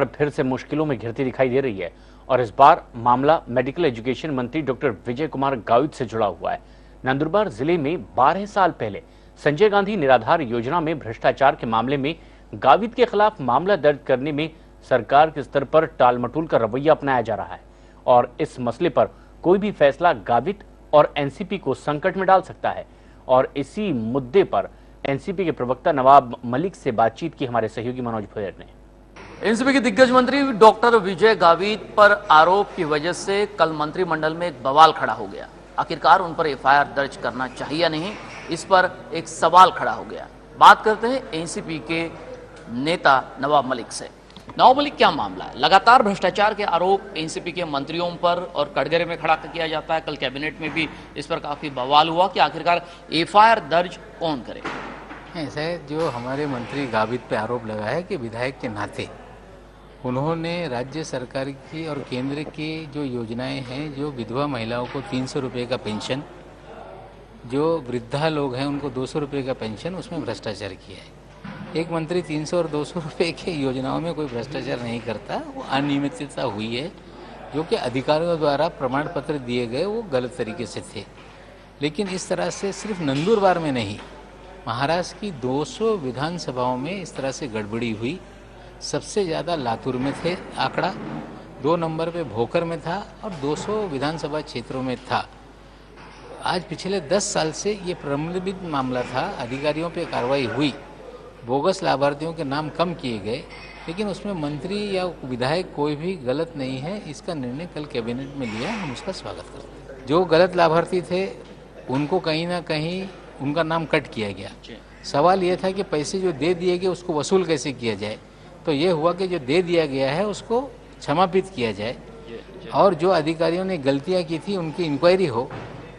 फिर से मुश्किलों में घिरती दिखाई दे रही है और इस बार मामला मेडिकल एजुकेशन मंत्री डॉक्टर विजय कुमार गावित से जुड़ा हुआ है। नंदुरबार जिले में 12 साल पहले संजय गांधी निराधार योजना में भ्रष्टाचार के मामले में गावित के खिलाफ मामला दर्ज करने में सरकार के स्तर पर टालमटोल का रवैया अपनाया जा रहा है और इस मसले पर कोई भी फैसला गावित और एनसीपी को संकट में डाल सकता है। और इसी मुद्दे पर एनसीपी के प्रवक्ता नवाब मलिक से बातचीत की हमारे सहयोगी मनोज भोयर ने। एनसीपी के दिग्गज मंत्री डॉक्टर विजय गावित पर आरोप की वजह से कल मंत्रिमंडल में एक बवाल खड़ा हो गया। आखिरकार उन पर एफआईआर दर्ज करना चाहिए या नहीं, इस पर एक सवाल खड़ा हो गया। बात करते हैं एनसीपी के नेता नवाब मलिक से। नवाब मलिक, क्या मामला है? लगातार भ्रष्टाचार के आरोप एनसीपी के मंत्रियों पर और कटघरे में खड़ा किया जाता है। कल कैबिनेट में भी इस पर काफी बवाल हुआ कि आखिरकार एफआईआर दर्ज कौन करे। ऐसा है, जो हमारे मंत्री गावित पे आरोप लगा है कि विधायक के नाते उन्होंने राज्य सरकार की और केंद्र की जो योजनाएं हैं, जो विधवा महिलाओं को 300 रुपये का पेंशन, जो वृद्धा लोग हैं उनको 200 रुपये का पेंशन, उसमें भ्रष्टाचार किया है। एक मंत्री 300 और 200 रुपये की योजनाओं में कोई भ्रष्टाचार नहीं करता। वो अनियमितता हुई है, जो कि अधिकारियों द्वारा प्रमाण पत्र दिए गए वो गलत तरीके से थे। लेकिन इस तरह से सिर्फ नंदुरबार में नहीं, महाराष्ट्र की 200 विधानसभाओं में इस तरह से गड़बड़ी हुई। सबसे ज़्यादा लातूर में थे आंकड़ा, 2 नंबर पे भोकर में था और 200 विधानसभा क्षेत्रों में था। आज पिछले 10 साल से ये प्रलंबित मामला था। अधिकारियों पे कार्रवाई हुई, बोगस लाभार्थियों के नाम कम किए गए, लेकिन उसमें मंत्री या विधायक कोई भी गलत नहीं है। इसका निर्णय कल कैबिनेट में लिया, हम उसका स्वागत करते हैं। जो गलत लाभार्थी थे उनको कहीं ना कहीं उनका नाम कट किया गया। सवाल यह था कि पैसे जो दे दिए गए उसको वसूल कैसे किया जाए। तो ये हुआ कि जो दे दिया गया है उसको क्षमापित किया जाए और जो अधिकारियों ने गलतियां की थी उनकी इंक्वायरी हो,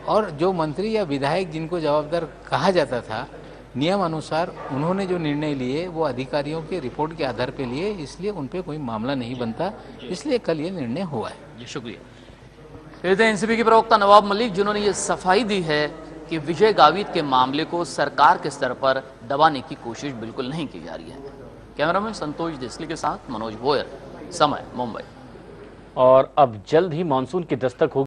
और जो मंत्री या विधायक जिनको जवाबदार कहा जाता था नियम अनुसार उन्होंने जो निर्णय लिए वो अधिकारियों के रिपोर्ट के आधार पर लिए, इसलिए उन पर कोई मामला नहीं बनता। इसलिए कल ये निर्णय हुआ है। शुक्रिया। एनसीपी के प्रवक्ता नवाब मलिक, जिन्होंने ये सफाई दी है कि विजय गावित के मामले को सरकार के स्तर पर दबाने की कोशिश बिल्कुल नहीं की जा रही है। कैमरामैन संतोष देसली के साथ मनोज भोयर, समय मुंबई। और अब जल्द ही मानसून की दस्तक होगी।